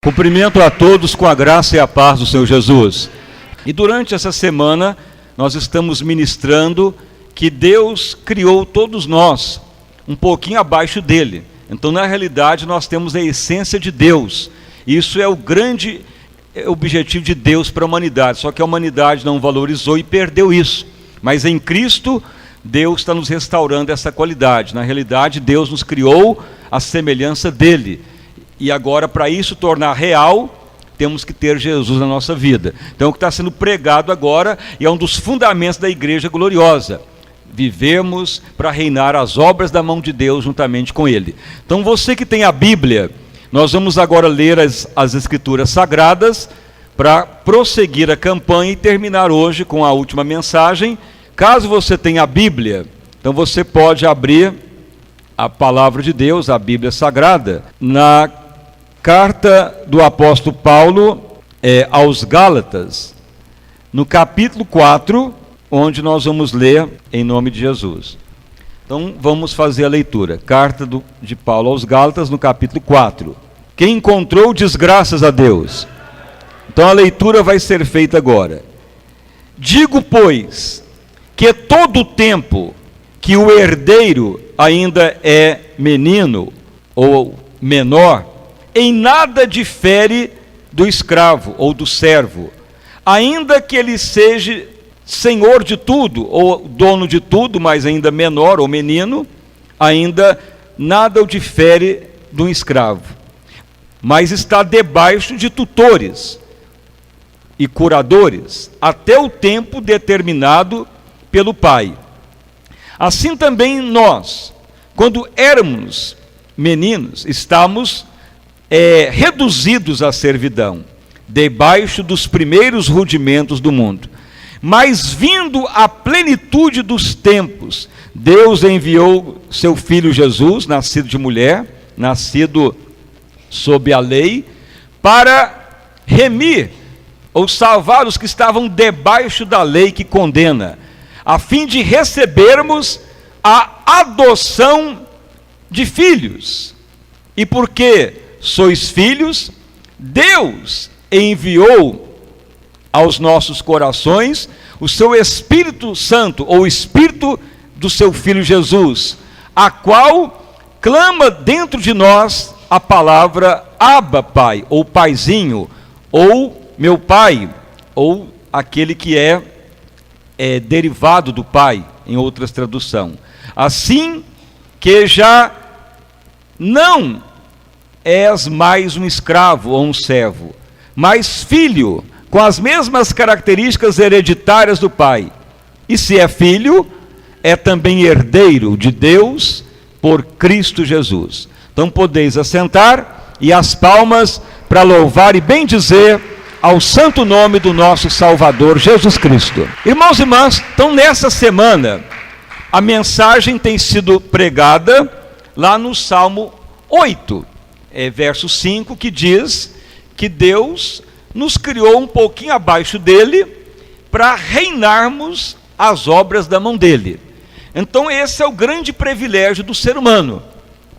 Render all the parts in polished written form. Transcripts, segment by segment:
Cumprimento a todos com a graça e a paz do Senhor Jesus. E durante essa semana, nós estamos ministrando que Deus criou todos nós um pouquinho abaixo dele. Então, na realidade, nós temos a essência de Deus. Isso é o grande objetivo de Deus para a humanidade. Só que a humanidade não valorizou e perdeu isso. Mas em Cristo, Deus está nos restaurando essa qualidade. Na realidade, Deus nos criou à semelhança dele. E agora, para isso tornar real, temos que ter Jesus na nossa vida. Então, o que está sendo pregado agora e é um dos fundamentos da igreja gloriosa. Vivemos para reinar as obras da mão de Deus juntamente com Ele. Então, você que tem a Bíblia, nós vamos agora ler as Escrituras Sagradas para prosseguir a campanha e terminar hoje com a última mensagem. Caso você tenha a Bíblia, então você pode abrir a Palavra de Deus, a Bíblia Sagrada, na carta do apóstolo Paulo aos Gálatas, no capítulo 4, onde nós vamos ler em nome de Jesus. Então vamos fazer a leitura. Carta de Paulo aos Gálatas, no capítulo 4. Quem encontrou desgraças a Deus? Então a leitura vai ser feita agora. Digo, pois, que todo o tempo que o herdeiro ainda é menino ou menor, em nada difere do escravo ou do servo, ainda que ele seja senhor de tudo, ou dono de tudo, mas ainda menor ou menino, ainda nada o difere do escravo, mas está debaixo de tutores e curadores, até o tempo determinado pelo Pai. Assim também nós, quando éramos meninos, estamos reduzidos à servidão, debaixo dos primeiros rudimentos do mundo. Mas vindo a plenitude dos tempos, Deus enviou seu Filho Jesus, nascido de mulher, nascido sob a lei, para remir ou salvar os que estavam debaixo da lei que condena, a fim de recebermos a adoção de filhos. E porque sois filhos, Deus enviou aos nossos corações o seu Espírito Santo, ou o Espírito do seu Filho Jesus, a qual clama dentro de nós a palavra Abba, Pai, ou Paizinho, ou meu Pai, ou aquele que é derivado do Pai, em outras traduções. Assim que já não és mais um escravo ou um servo, mas filho, com as mesmas características hereditárias do Pai. E se é filho, é também herdeiro de Deus por Cristo Jesus. Então podeis assentar e as palmas para louvar e bendizer ao santo nome do nosso Salvador Jesus Cristo. Irmãos e irmãs, então nessa semana, a mensagem tem sido pregada lá no Salmo 8, verso 5, que diz que Deus nos criou um pouquinho abaixo dele para reinarmos as obras da mão dele. Então esse é o grande privilégio do ser humano.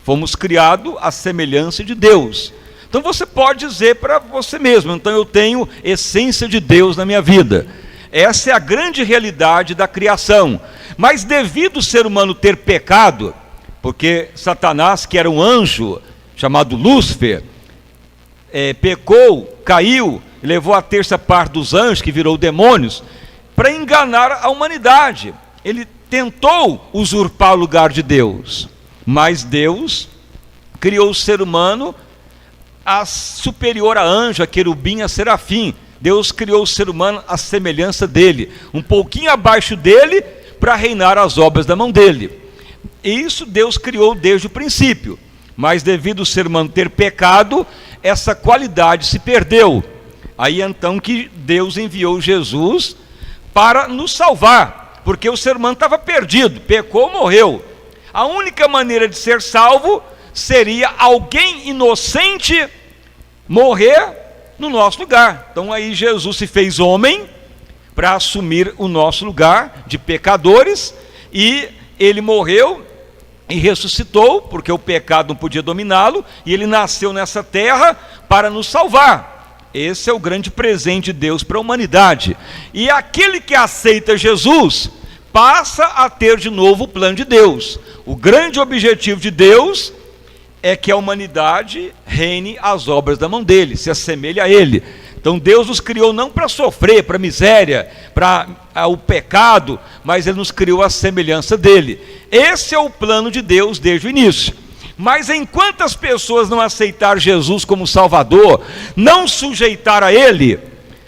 Fomos criados à semelhança de Deus. Então você pode dizer para você mesmo, então eu tenho essência de Deus na minha vida. Essa é a grande realidade da criação. Mas devido o ser humano ter pecado, porque Satanás, que era um anjo chamado Lúcifer, pecou, caiu, levou a terça parte dos anjos, que virou demônios, para enganar a humanidade. Ele tentou usurpar o lugar de Deus, mas Deus criou o ser humano superior a anjo, a querubim, a serafim. Deus criou o ser humano à semelhança dele, um pouquinho abaixo dele, para reinar as obras da mão dele. E isso Deus criou desde o princípio, mas devido ao ser humano ter pecado, essa qualidade se perdeu. Aí então que Deus enviou Jesus para nos salvar, porque o ser humano estava perdido, pecou, morreu. A única maneira de ser salvo seria alguém inocente morrer no nosso lugar. Então aí Jesus se fez homem para assumir o nosso lugar de pecadores, e ele morreu e ressuscitou, porque o pecado não podia dominá-lo, e ele nasceu nessa terra para nos salvar. Esse é o grande presente de Deus para a humanidade. E aquele que aceita Jesus passa a ter de novo o plano de Deus. O grande objetivo de Deus é que a humanidade reine às obras da mão dele, se assemelhe a ele. Então Deus nos criou não para sofrer, para miséria, para o pecado, mas ele nos criou à semelhança dele. Esse é o plano de Deus desde o início. Mas enquanto as pessoas não aceitar Jesus como Salvador, não sujeitar a ele,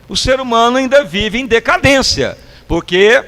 o ser humano ainda vive em decadência, porque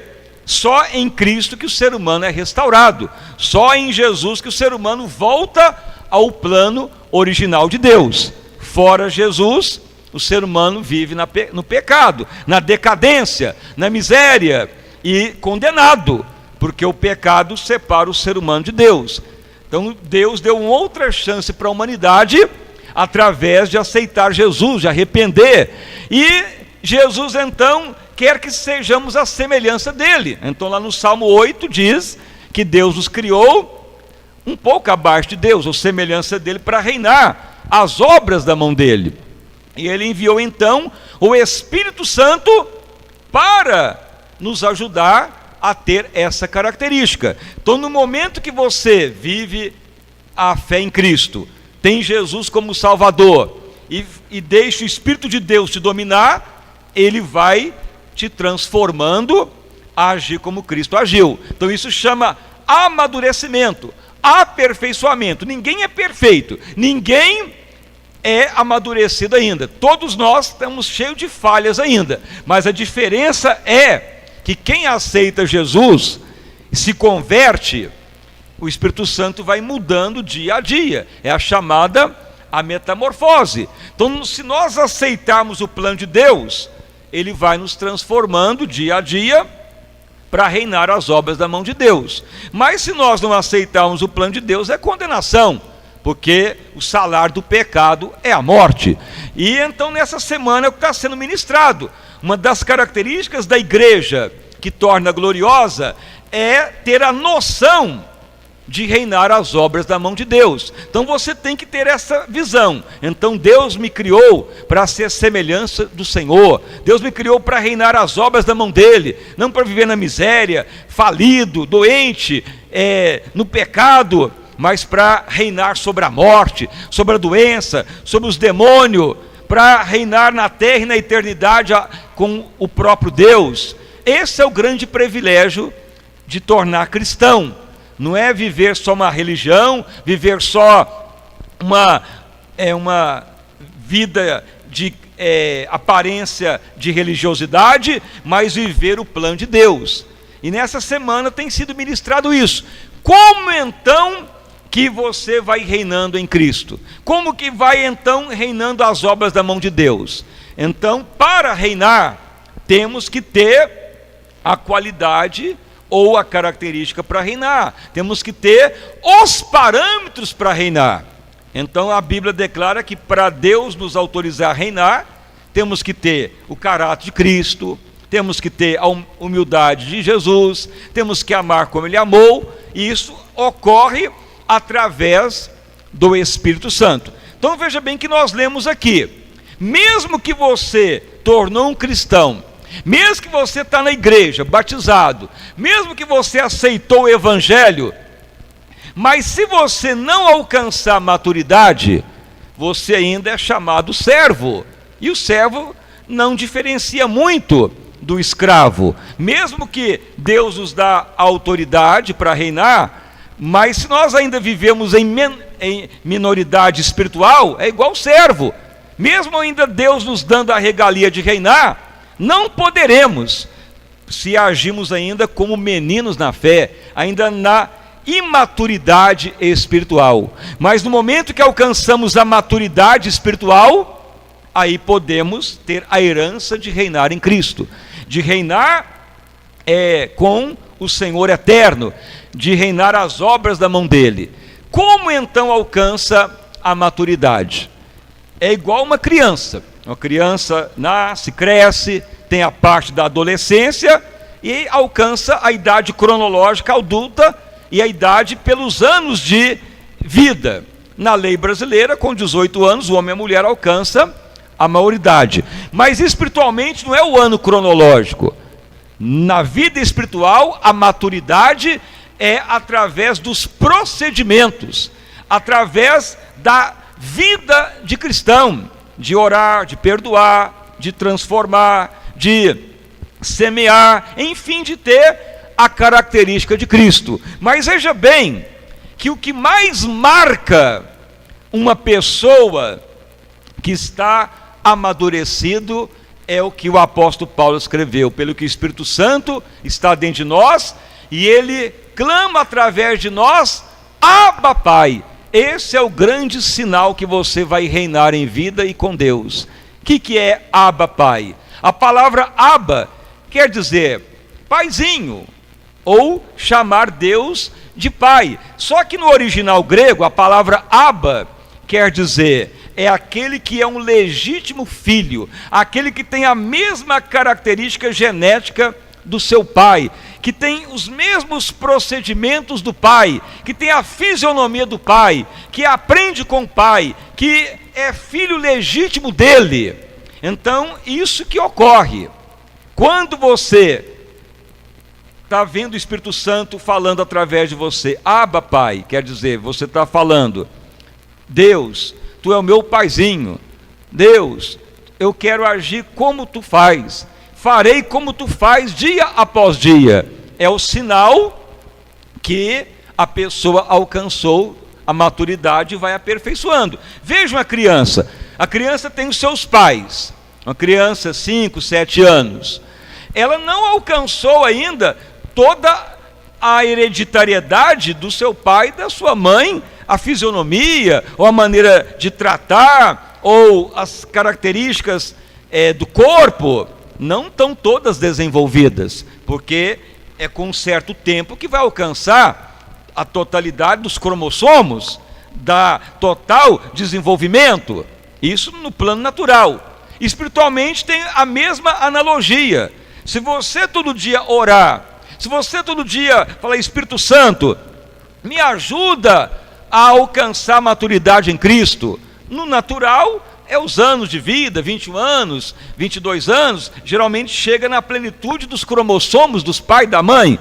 só em Cristo que o ser humano é restaurado, só em Jesus que o ser humano volta ao plano original de Deus. Fora Jesus, o ser humano vive no pecado, na decadência, na miséria e condenado, porque o pecado separa o ser humano de Deus. Então Deus deu uma outra chance para a humanidade através de aceitar Jesus, de arrepender. E Jesus então quer que sejamos a semelhança dele. Então lá no Salmo 8 diz que Deus nos criou um pouco abaixo de Deus, ou semelhança dele, para reinar as obras da mão dele. E ele enviou então o Espírito Santo para nos ajudar a ter essa característica. Então no momento que você vive a fé em Cristo, tem Jesus como Salvador, e deixa o Espírito de Deus te dominar, ele vai te transformando a agir como Cristo agiu. Então isso chama amadurecimento, aperfeiçoamento. Ninguém é perfeito, ninguém é amadurecido ainda. Todos nós estamos cheios de falhas ainda, mas a diferença é que quem aceita Jesus, se converte, o Espírito Santo vai mudando dia a dia. É a chamada a metamorfose. Então, se nós aceitarmos o plano de Deus, ele vai nos transformando dia a dia para reinar as obras da mão de Deus. Mas se nós não aceitarmos o plano de Deus, é condenação, porque o salário do pecado é a morte. E então nessa semana está sendo ministrado, uma das características da igreja que torna gloriosa é ter a noção de reinar as obras da mão de Deus. Então você tem que ter essa visão. Então Deus me criou para ser semelhança do Senhor. Deus me criou para reinar as obras da mão dele, não para viver na miséria, falido, doente, no pecado, mas para reinar sobre a morte, sobre a doença, sobre os demônios, para reinar na terra e na eternidade com o próprio Deus. Esse é o grande privilégio de tornar cristão. Não é viver só uma religião, viver só uma vida de aparência de religiosidade, mas viver o plano de Deus. E nessa semana tem sido ministrado isso. Como então que você vai reinando em Cristo? Como que vai então reinando as obras da mão de Deus? Então, para reinar, temos que ter a qualidade ou a característica para reinar. Temos que ter os parâmetros para reinar. Então a Bíblia declara que para Deus nos autorizar a reinar, temos que ter o caráter de Cristo, temos que ter a humildade de Jesus, temos que amar como ele amou, e isso ocorre através do Espírito Santo. Então veja bem que nós lemos aqui, mesmo que você tornou um cristão, mesmo que você está na igreja, batizado, mesmo que você aceitou o Evangelho, mas se você não alcançar a maturidade, você ainda é chamado servo, e o servo não diferencia muito do escravo, mesmo que Deus nos dá autoridade para reinar, mas se nós ainda vivemos em minoridade espiritual, é igual servo, mesmo ainda Deus nos dando a regalia de reinar, não poderemos, se agimos ainda como meninos na fé, ainda na imaturidade espiritual. Mas no momento que alcançamos a maturidade espiritual, aí podemos ter a herança de reinar em Cristo, de reinar com o Senhor eterno, de reinar as obras da mão dele. Como então alcança a maturidade? É igual uma criança nasce, cresce, tem a parte da adolescência e alcança a idade cronológica adulta, e a idade pelos anos de vida. Na lei brasileira, com 18 anos, o homem e a mulher alcançam a maioridade. Mas espiritualmente não é o ano cronológico. Na vida espiritual, a maturidade é através dos procedimentos, através da vida de cristão, de orar, de perdoar, de transformar, de semear, enfim, de ter a característica de Cristo. Mas veja bem, que o que mais marca uma pessoa que está amadurecido é o que o apóstolo Paulo escreveu, pelo que o Espírito Santo está dentro de nós, e ele clama através de nós, Abba, Pai. Esse é o grande sinal que você vai reinar em vida e com Deus. O que é Abba, Pai? A palavra Abba quer dizer paizinho, ou chamar Deus de pai. Só que no original grego, a palavra Abba quer dizer, é aquele que é um legítimo filho, aquele que tem a mesma característica genética do seu pai, que tem os mesmos procedimentos do pai, que tem a fisionomia do pai, que aprende com o pai, que é filho legítimo dele. Então, isso que ocorre. Quando você está vendo o Espírito Santo falando através de você, Abba, Pai, quer dizer, você está falando, Deus, tu é o meu paizinho, Deus, eu quero agir como tu faz, farei como tu faz dia após dia. É o sinal que a pessoa alcançou a maturidade e vai aperfeiçoando. Veja uma criança, a criança tem os seus pais, uma criança 5, 7 anos, ela não alcançou ainda toda a hereditariedade do seu pai e da sua mãe, a fisionomia, ou a maneira de tratar, ou as características do corpo, não estão todas desenvolvidas, porque é com um certo tempo que vai alcançar a totalidade dos cromossomos, da total desenvolvimento, isso no plano natural. Espiritualmente tem a mesma analogia. Se você todo dia orar, se você todo dia falar, Espírito Santo, me ajuda a alcançar a maturidade em Cristo, no natural é os anos de vida, 21 anos, 22 anos, geralmente chega na plenitude dos cromossomos dos pais e da mãe,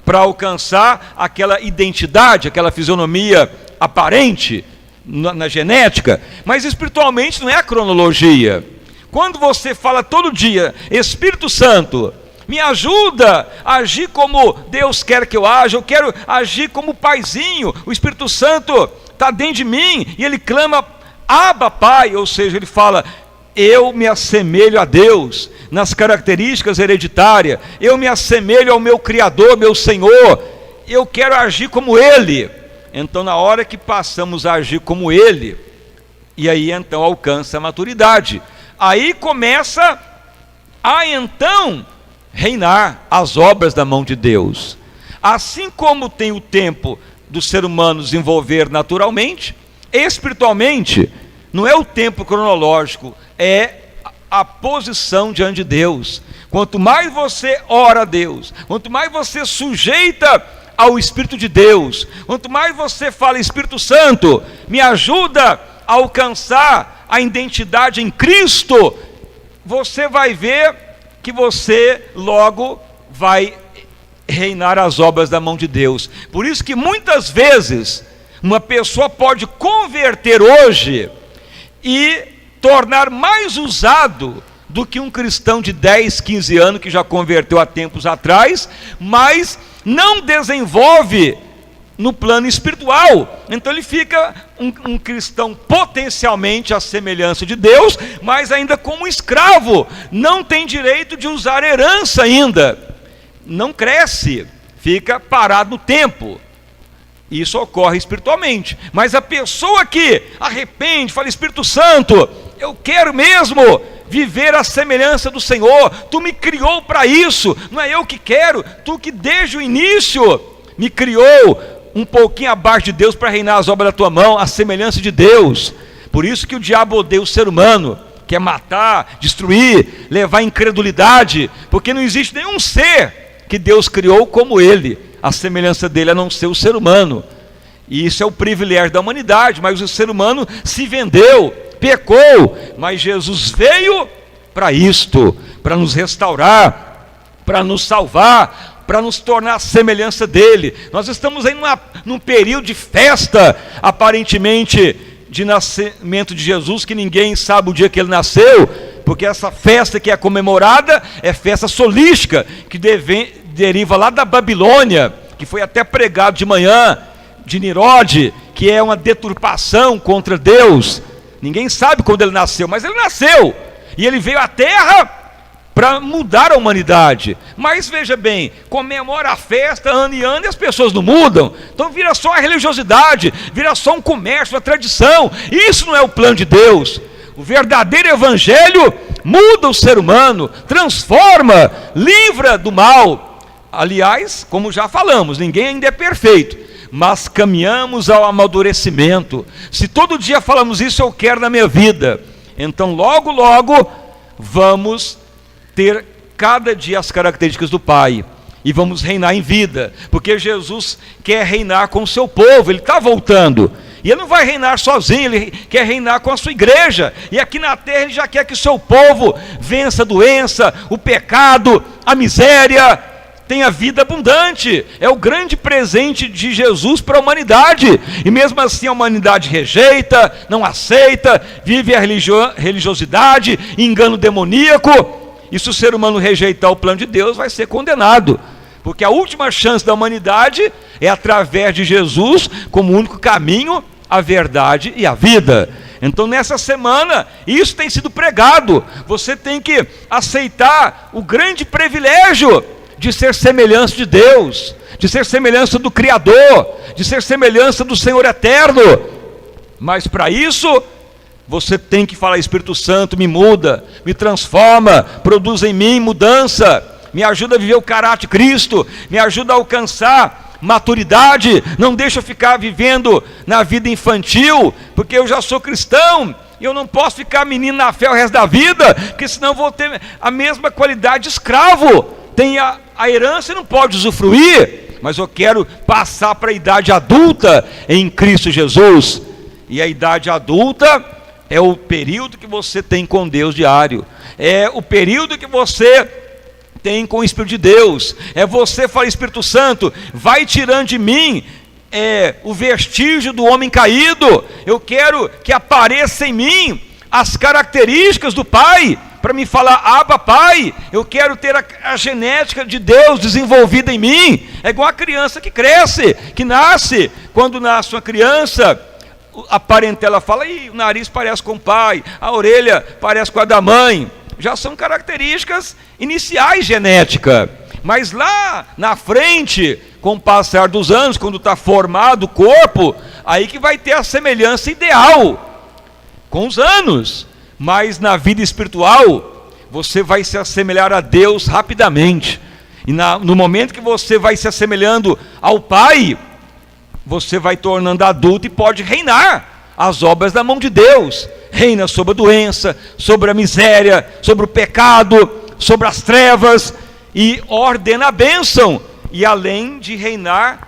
para alcançar aquela identidade, aquela fisionomia aparente na genética. Mas espiritualmente não é a cronologia. Quando você fala todo dia, Espírito Santo, me ajuda a agir como Deus quer que eu aja, eu quero agir como paizinho, o Espírito Santo está dentro de mim, e ele clama, Abba, Pai, ou seja, ele fala, eu me assemelho a Deus, nas características hereditárias, eu me assemelho ao meu Criador, meu Senhor, eu quero agir como Ele. Então na hora que passamos a agir como Ele, e aí então alcança a maturidade, aí começa a então reinar as obras da mão de Deus. Assim como tem o tempo do ser humano desenvolver naturalmente, espiritualmente, não é o tempo cronológico, é a posição diante de Deus. Quanto mais você ora a Deus, quanto mais você sujeita ao Espírito de Deus, quanto mais você fala, Espírito Santo, me ajuda a alcançar a identidade em Cristo, você vai ver que você logo vai reinar as obras da mão de Deus. Por isso que muitas vezes uma pessoa pode converter hoje e tornar mais usado do que um cristão de 10, 15 anos que já converteu há tempos atrás, mas não desenvolve no plano espiritual. Então ele fica um cristão potencialmente à semelhança de Deus, mas ainda como escravo, não tem direito de usar herança ainda, não cresce, fica parado no tempo. Isso ocorre espiritualmente. Mas a pessoa que arrepende, fala, Espírito Santo, eu quero mesmo viver a semelhança do Senhor, tu me criou para isso, não é eu que quero, tu que desde o início me criou um pouquinho abaixo de Deus para reinar as obras da tua mão, a semelhança de Deus. Por isso que o diabo odeia o ser humano, quer matar, destruir, levar à incredulidade, porque não existe nenhum ser que Deus criou como ele, a semelhança dele a não ser o ser humano. E isso é o privilégio da humanidade, mas o ser humano se vendeu, pecou, mas Jesus veio para isto, para nos restaurar, para nos salvar, para nos tornar a semelhança dele. Nós estamos aí num período de festa, aparentemente, de nascimento de Jesus, que ninguém sabe o dia que ele nasceu, porque essa festa que é comemorada é festa solística, que deriva lá da Babilônia, que foi até pregado de manhã, de Nirode, que é uma deturpação contra Deus. Ninguém sabe quando ele nasceu, mas ele nasceu, e ele veio à terra para mudar a humanidade. Mas veja bem, comemora a festa ano e ano e as pessoas não mudam, então vira só a religiosidade, vira só um comércio, uma tradição. Isso não é o plano de Deus. O verdadeiro evangelho muda o ser humano, transforma, livra do mal. Aliás, como já falamos, ninguém ainda é perfeito, mas caminhamos ao amadurecimento. Se todo dia falamos isso, eu quero na minha vida, então logo, logo, vamos ter cada dia as características do Pai, e vamos reinar em vida, porque Jesus quer reinar com o seu povo, ele está voltando, e ele não vai reinar sozinho, ele quer reinar com a sua igreja, e aqui na terra ele já quer que o seu povo vença a doença, o pecado, a miséria, tenha vida abundante. É o grande presente de Jesus para a humanidade, e mesmo assim a humanidade rejeita, não aceita, vive a religiosidade, engano demoníaco. E se o ser humano rejeitar o plano de Deus, vai ser condenado, porque a última chance da humanidade é através de Jesus, como o único caminho, a verdade e a vida. Então nessa semana, isso tem sido pregado, você tem que aceitar o grande privilégio de ser semelhança de Deus, de ser semelhança do Criador, de ser semelhança do Senhor eterno. Mas para isso, você tem que falar: Espírito Santo, me muda, me transforma, produz em mim mudança, me ajuda a viver o caráter de Cristo, me ajuda a alcançar maturidade, não deixa eu ficar vivendo na vida infantil, porque eu já sou cristão, e eu não posso ficar menino na fé o resto da vida, porque senão eu vou ter a mesma qualidade de escravo. Tem a herança e não pode usufruir, mas eu quero passar para a idade adulta em Cristo Jesus. E a idade adulta é o período que você tem com Deus diário, é o período que você tem com o Espírito de Deus, é você falar: Espírito Santo, vai tirando de mim o vestígio do homem caído, eu quero que apareça em mim as características do Pai, para me falar: Abba, Pai, eu quero ter a genética de Deus desenvolvida em mim. É igual a criança que cresce, que nasce. Quando nasce uma criança, a parentela fala: o nariz parece com o pai, a orelha parece com a da mãe. Já são características iniciais genéticas, mas lá na frente, com o passar dos anos, quando está formado o corpo, aí que vai ter a semelhança ideal, com os anos. Mas na vida espiritual, você vai se assemelhar a Deus rapidamente, e no momento que você vai se assemelhando ao Pai, você vai tornando adulto e pode reinar as obras da mão de Deus. Reina sobre a doença, sobre a miséria, sobre o pecado, sobre as trevas, e ordena a bênção. E além de reinar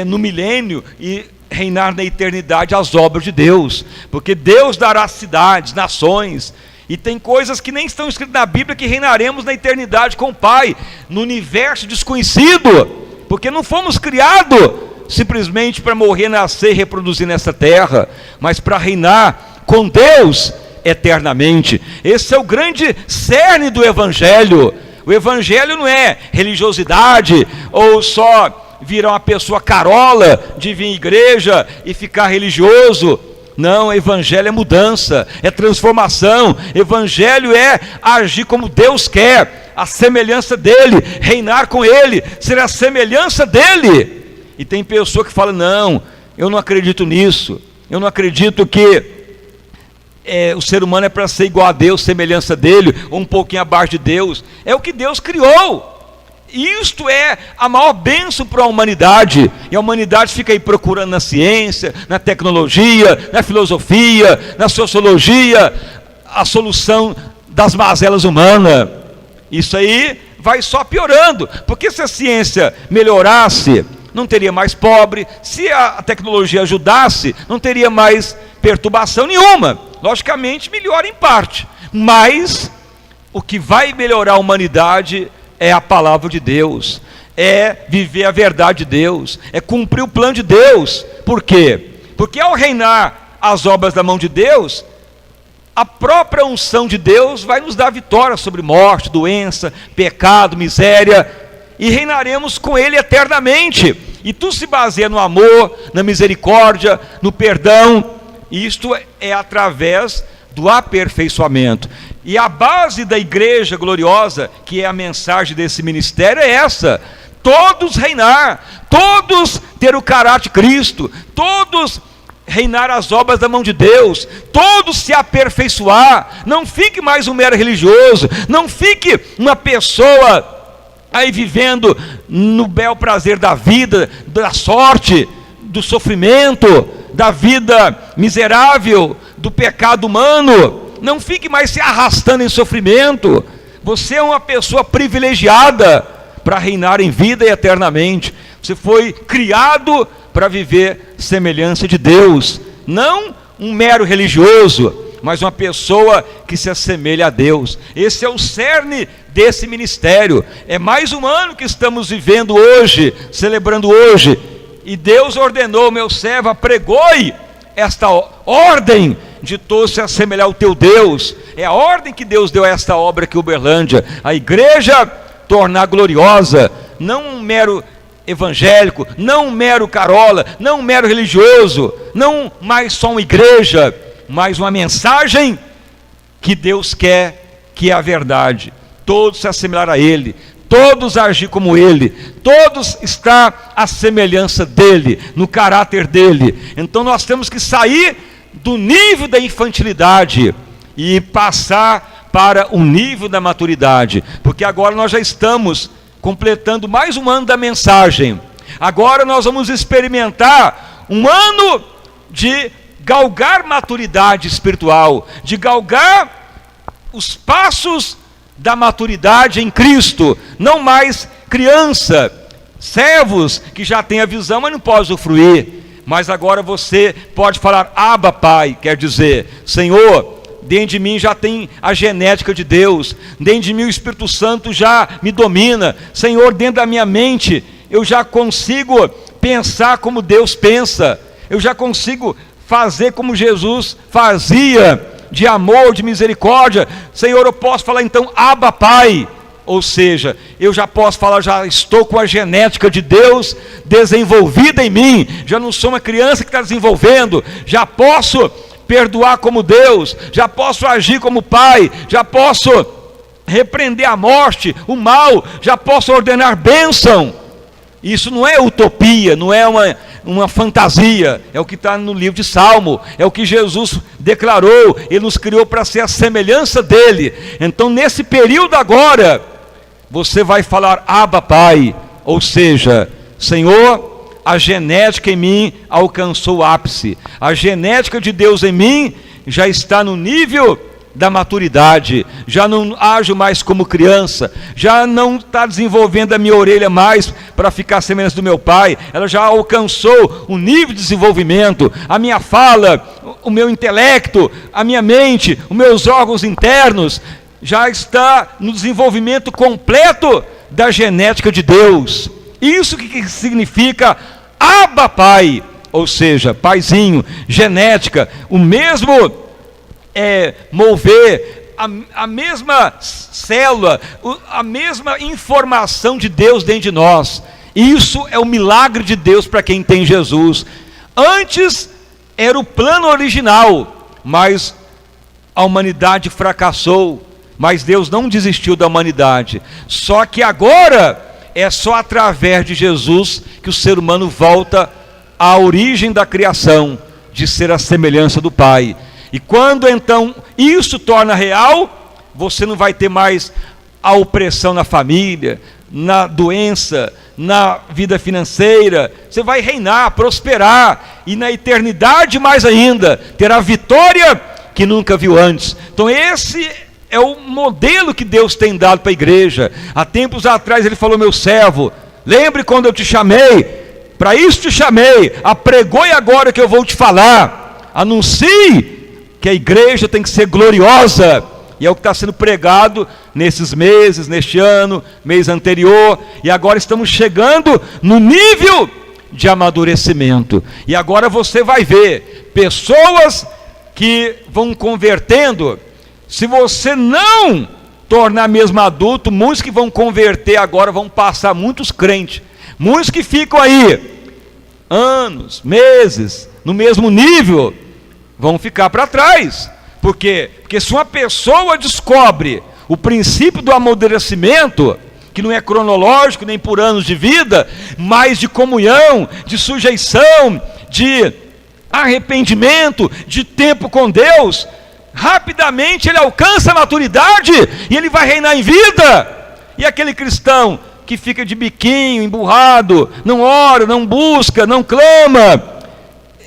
no milênio e reinar na eternidade as obras de Deus, porque Deus dará cidades, nações, e tem coisas que nem estão escritas na Bíblia, que reinaremos na eternidade com o Pai, no universo desconhecido, porque não fomos criados simplesmente para morrer, nascer e reproduzir nessa terra, mas para reinar com Deus eternamente. Esse é o grande cerne do Evangelho. O Evangelho não é religiosidade, ou só virar uma pessoa carola de vir à igreja e ficar religioso. Não, Evangelho é mudança, é transformação. Evangelho é agir como Deus quer, a semelhança dele, reinar com ele, ser a semelhança dele. E tem pessoa que fala: não, eu não acredito nisso, eu não acredito que o ser humano é para ser igual a Deus, semelhança dele, ou um pouquinho abaixo de Deus. É o que Deus criou. Isto é a maior bênção para a humanidade. E a humanidade fica aí procurando na ciência, na tecnologia, na filosofia, na sociologia, a solução das mazelas humanas. Isso aí vai só piorando, porque se a ciência melhorasse, não teria mais pobre, se a tecnologia ajudasse, não teria mais perturbação nenhuma. Logicamente, melhora em parte, mas o que vai melhorar a humanidade é a palavra de Deus, é viver a verdade de Deus, é cumprir o plano de Deus. Por quê? Porque ao reinar as obras da mão de Deus, a própria unção de Deus vai nos dar vitória sobre morte, doença, pecado, miséria, e reinaremos com Ele eternamente. E tudo se baseia no amor, na misericórdia, no perdão. E isto é através do aperfeiçoamento. E a base da igreja gloriosa, que é a mensagem desse ministério, é essa: todos reinar, todos ter o caráter de Cristo, todos reinar as obras da mão de Deus, todos se aperfeiçoar. Não fique mais um mero religioso, não fique uma pessoa aí vivendo no bel prazer da vida, da sorte, do sofrimento, da vida miserável, do pecado humano. Não fique mais se arrastando em sofrimento. Você é uma pessoa privilegiada para reinar em vida e eternamente. Você foi criado para viver semelhança de Deus, não um mero religioso, mas uma pessoa que se assemelha a Deus. Esse é o cerne desse ministério. É mais um ano que estamos vivendo hoje, celebrando hoje, e Deus ordenou: meu servo, apregoe esta ordem de todos se assemelhar ao teu Deus. É a ordem que Deus deu a esta obra aqui em Uberlândia, a igreja tornar gloriosa, não um mero evangélico, não um mero carola, não um mero religioso, não mais só uma igreja, mas uma mensagem que Deus quer, que é a verdade. Todos se assimilar a Ele, todos agir como Ele, todos estar à semelhança dEle, no caráter dEle. Então nós temos que sair do nível da infantilidade e passar para o nível da maturidade, porque agora nós já estamos completando mais um ano da mensagem. Agora nós vamos experimentar um ano de galgar maturidade espiritual, de galgar os passos da maturidade em Cristo, não mais criança, servos que já têm a visão, mas não podem usufruir. Mas agora você pode falar: Abba, Pai, quer dizer, Senhor, dentro de mim já tem a genética de Deus, dentro de mim o Espírito Santo já me domina, Senhor, dentro da minha mente eu já consigo pensar como Deus pensa, eu já consigo fazer como Jesus fazia, de amor, de misericórdia. Senhor, eu posso falar então Abba, Pai, ou seja, eu já posso falar, já estou com a genética de Deus desenvolvida em mim, já não sou uma criança que está desenvolvendo, já posso perdoar como Deus, já posso agir como Pai, já posso repreender a morte, o mal, já posso ordenar bênção. Isso não é utopia, não é uma fantasia, é o que está no livro de Salmo, é o que Jesus declarou. Ele nos criou para ser a semelhança dele. Então nesse período agora, você vai falar Abba, Pai, ou seja, Senhor, a genética em mim alcançou o ápice, a genética de Deus em mim já está no nível da maturidade, já não ajo mais como criança, já não está desenvolvendo a minha orelha mais para ficar semelhante do meu pai, ela já alcançou um nível de desenvolvimento, a minha fala, o meu intelecto, a minha mente, os meus órgãos internos, já está no desenvolvimento completo da genética de Deus. Isso que significa Abba, Pai, ou seja, paizinho, genética, o mesmo mover, a mesma célula, a mesma informação de Deus dentro de nós. Isso é o milagre de Deus para quem tem Jesus. Antes era o plano original, mas a humanidade fracassou, mas Deus não desistiu da humanidade. Só que agora é só através de Jesus que o ser humano volta à origem da criação, de ser a semelhança do Pai. E quando então isso torna real, você não vai ter mais a opressão na família, na doença, na vida financeira. Você vai reinar, prosperar, e na eternidade mais ainda, terá vitória que nunca viu antes. Então esse é o modelo que Deus tem dado para a igreja. Há tempos atrás ele falou: meu servo, lembre quando eu te chamei, para isso te chamei, apregoe agora que eu vou te falar, anuncie que a igreja tem que ser gloriosa. E é o que está sendo pregado nesses meses, neste ano, mês anterior, e agora estamos chegando no nível de amadurecimento. E agora você vai ver pessoas que vão convertendo. Se você não tornar mesmo adulto, muitos que vão converter agora vão passar, muitos crentes, muitos que ficam aí anos, meses, no mesmo nível, vão ficar para trás. Por quê? Porque se uma pessoa descobre o princípio do amadurecimento, que não é cronológico, nem por anos de vida, mas de comunhão, de sujeição, de arrependimento, de tempo com Deus, rapidamente ele alcança a maturidade e ele vai reinar em vida. E aquele cristão que fica de biquinho, emburrado, não ora, não busca, não clama,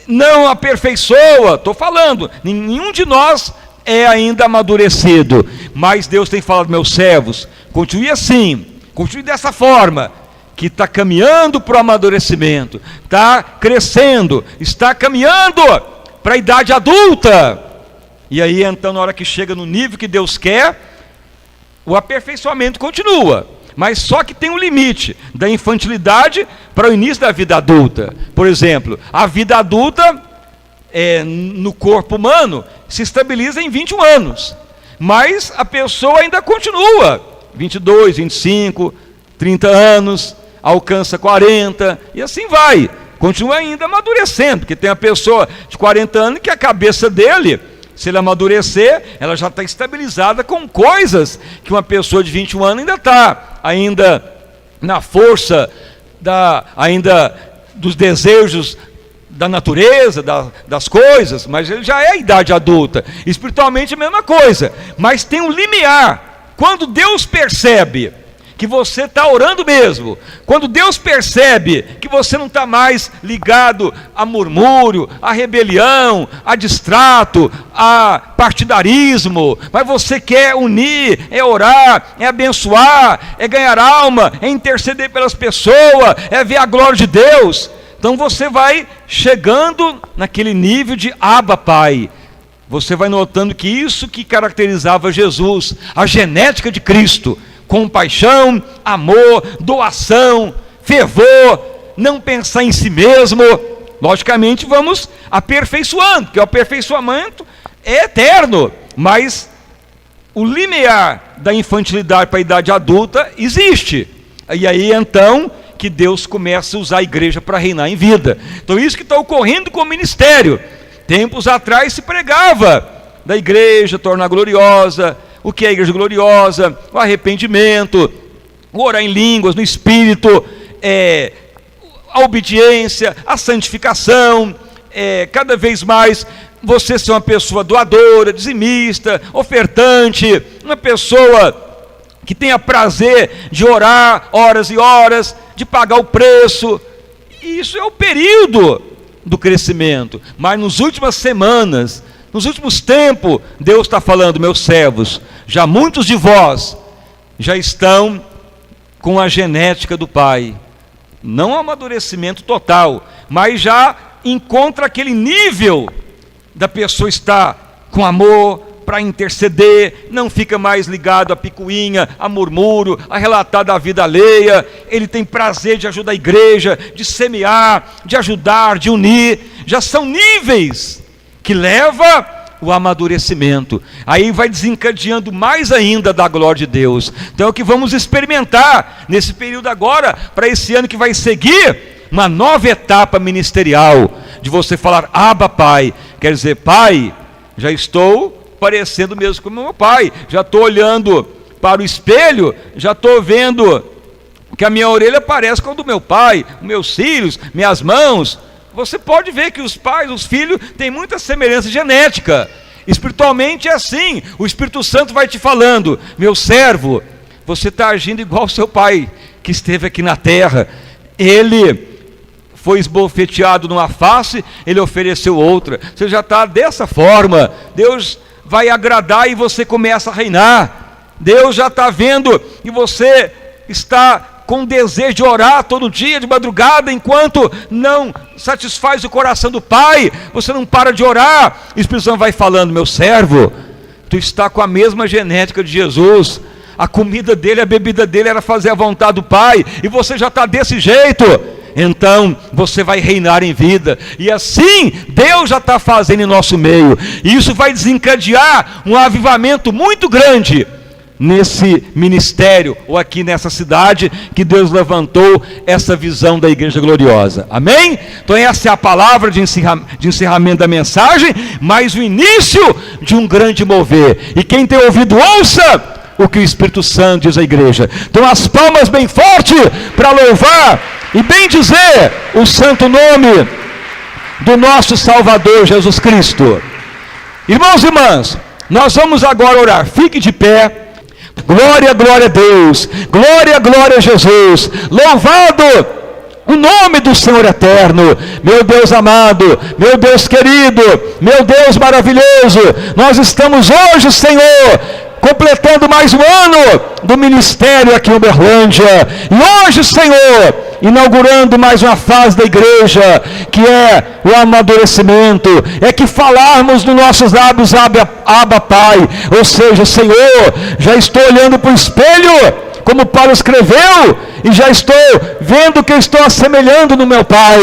não aperfeiçoa, estou falando, nenhum de nós é ainda amadurecido, mas Deus tem falado: meus servos, continue assim, continue dessa forma, que está caminhando para o amadurecimento, está crescendo, está caminhando para a idade adulta. E aí então, na hora que chega no nível que Deus quer, o aperfeiçoamento continua, mas só que tem um limite, da infantilidade para o início da vida adulta. Por exemplo, a vida adulta no corpo humano se estabiliza em 21 anos, mas a pessoa ainda continua, 22, 25, 30 anos, alcança 40, e assim vai, continua ainda amadurecendo, porque tem a pessoa de 40 anos que a cabeça dele, se ele amadurecer, ela já está estabilizada com coisas que uma pessoa de 21 anos ainda está, ainda na força, ainda dos desejos da natureza, das coisas, mas ele já é a idade adulta. Espiritualmente é a mesma coisa, mas tem um limiar. Quando Deus percebe que você está orando mesmo, quando Deus percebe que você não está mais ligado a murmúrio, a rebelião, a distrato, a partidarismo, mas você quer unir, é orar, é abençoar, é ganhar alma, é interceder pelas pessoas, é ver a glória de Deus, então você vai chegando naquele nível de Abba Pai. Você vai notando que isso que caracterizava Jesus, a genética de Cristo: compaixão, amor, doação, fervor, não pensar em si mesmo. Logicamente vamos aperfeiçoando, porque o aperfeiçoamento é eterno, mas o limiar da infantilidade para a idade adulta existe. E aí então que Deus começa a usar a igreja para reinar em vida. Então isso que está ocorrendo com o ministério. Tempos atrás se pregava da igreja tornar gloriosa. O que é a igreja gloriosa? O arrependimento, o orar em línguas, no Espírito, a obediência, a santificação, cada vez mais você ser uma pessoa doadora, dizimista, ofertante, uma pessoa que tenha prazer de orar horas e horas, de pagar o preço. Isso é o período do crescimento. Mas nas últimas semanas, nos últimos tempos, Deus está falando: meus servos, já muitos de vós já estão com a genética do Pai, não um amadurecimento total, mas já encontra aquele nível da pessoa estar com amor para interceder, não fica mais ligado a picuinha, a murmúrio, a relatar da vida alheia. Ele tem prazer de ajudar a igreja, de semear, de ajudar, de unir. Já são níveis que leva o amadurecimento, aí vai desencadeando mais ainda da glória de Deus. Então é o que vamos experimentar nesse período agora, para esse ano que vai seguir, uma nova etapa ministerial, de você falar: Abba Pai, quer dizer, Pai, já estou parecendo mesmo como meu Pai, já estou olhando para o espelho, já estou vendo que a minha orelha parece com a do meu pai, meus cílios, minhas mãos. Você pode ver que os pais, os filhos, têm muita semelhança genética. Espiritualmente é assim. O Espírito Santo vai te falando: meu servo, você está agindo igual ao seu pai que esteve aqui na terra. Ele foi esbofeteado numa face, ele ofereceu outra. Você já está dessa forma. Deus vai agradar e você começa a reinar. Deus já está vendo e você está com desejo de orar todo dia, de madrugada, enquanto não satisfaz o coração do Pai, você não para de orar. O Espírito Santo vai falando: meu servo, tu está com a mesma genética de Jesus, a comida dele, a bebida dele era fazer a vontade do Pai, e você já está desse jeito, então você vai reinar em vida. E assim Deus já está fazendo em nosso meio, e isso vai desencadear um avivamento muito grande nesse ministério, ou aqui nessa cidade, que Deus levantou essa visão da igreja gloriosa. Amém? Então essa é a palavra de encerramento da mensagem, mas o início de um grande mover. E quem tem ouvido, ouça o que o Espírito Santo diz à igreja. Então as palmas bem forte para louvar e bem dizer o santo nome do nosso Salvador Jesus Cristo. Irmãos e irmãs, nós vamos agora orar. Fique de pé. Glória, glória a Deus, glória, glória a Jesus, louvado o nome do Senhor eterno. Meu Deus amado, meu Deus querido, meu Deus maravilhoso, nós estamos hoje, Senhor, completando mais um ano do ministério aqui em Uberlândia, e hoje, Senhor, inaugurando mais uma fase da igreja, que é o amadurecimento, é que falarmos nos nossos lábios, Abba Pai, ou seja, Senhor, já estou olhando para o espelho, como Paulo escreveu, e já estou vendo que eu estou assemelhando no meu Pai.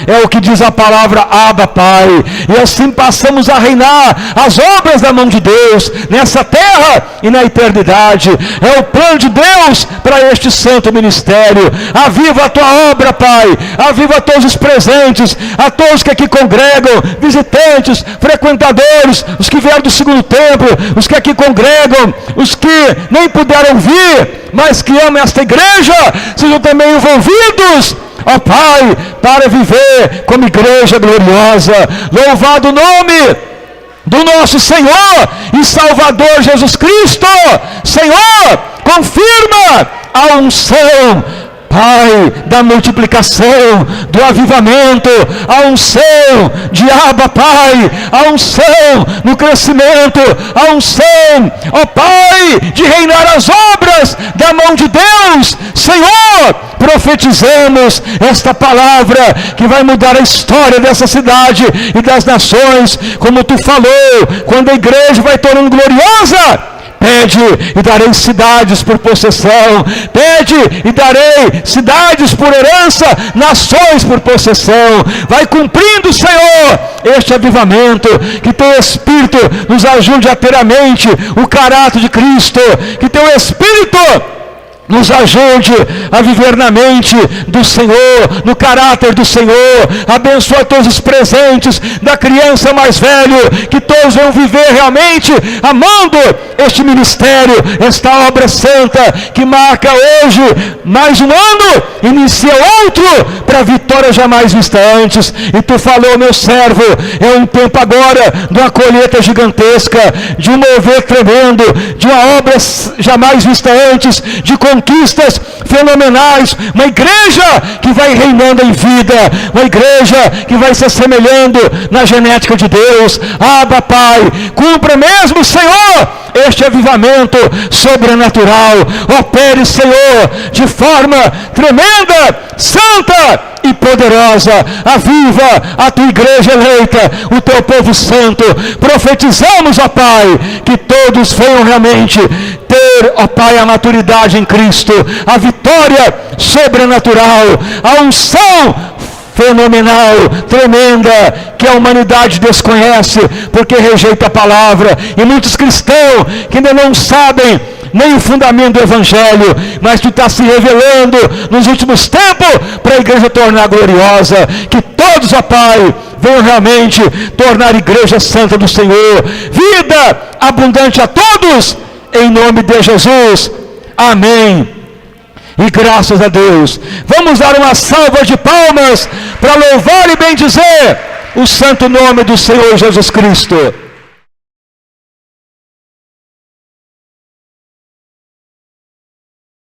É o que diz a palavra Abba Pai, e assim passamos a reinar as obras da mão de Deus, nessa terra e na eternidade. É o plano de Deus para este santo ministério. Aviva a tua obra, Pai, aviva a todos os presentes, a todos que aqui congregam, visitantes, frequentadores, os que vieram do segundo templo, os que aqui congregam, os que nem puderam vir, mas que amam esta igreja, sejam também envolvidos, ó Pai, para viver como igreja gloriosa. Louvado o nome do nosso Senhor e Salvador Jesus Cristo. Senhor, confirma a unção, Pai, da multiplicação, do avivamento, a unção de Abba Pai, a unção no crescimento, a unção, ó Pai, de reinar as obras da mão de Deus. Senhor, profetizamos esta palavra que vai mudar a história dessa cidade e das nações, como tu falou, quando a igreja vai tornando gloriosa. Pede e darei cidades por possessão, pede e darei cidades por herança, nações por possessão. Vai cumprindo, Senhor, este avivamento, que teu Espírito nos ajude a ter a mente o caráter de Cristo, que teu Espírito nos ajude a viver na mente do Senhor, no caráter do Senhor. Abençoa todos os presentes, da criança mais velho, que todos vão viver realmente amando este ministério, esta obra santa, que marca hoje mais um ano, inicia outro, para vitória jamais vista antes. E tu falou, meu servo, é um tempo agora de uma colheita gigantesca, de um mover tremendo, de uma obra jamais vista antes, de conquistas fenomenais, uma igreja que vai reinando em vida, uma igreja que vai se assemelhando na genética de Deus. Abba, Pai, cumpra mesmo, Senhor, este avivamento sobrenatural. Opere, Senhor, de forma tremenda, santa e poderosa. Aviva a tua igreja eleita, o teu povo santo. Profetizamos, ó Pai, que todos venham realmente ter, ó Pai, a maturidade em Cristo, a vitória sobrenatural, a unção fenomenal, tremenda, que a humanidade desconhece, porque rejeita a palavra, e muitos cristãos que ainda não sabem nem o fundamento do Evangelho, mas tu está se revelando nos últimos tempos, para a igreja tornar gloriosa, que todos, ó Pai, venham realmente tornar a igreja santa do Senhor, vida abundante a todos, em nome de Jesus, amém. E graças a Deus, vamos dar uma salva de palmas para louvar e bendizer o santo nome do Senhor Jesus Cristo.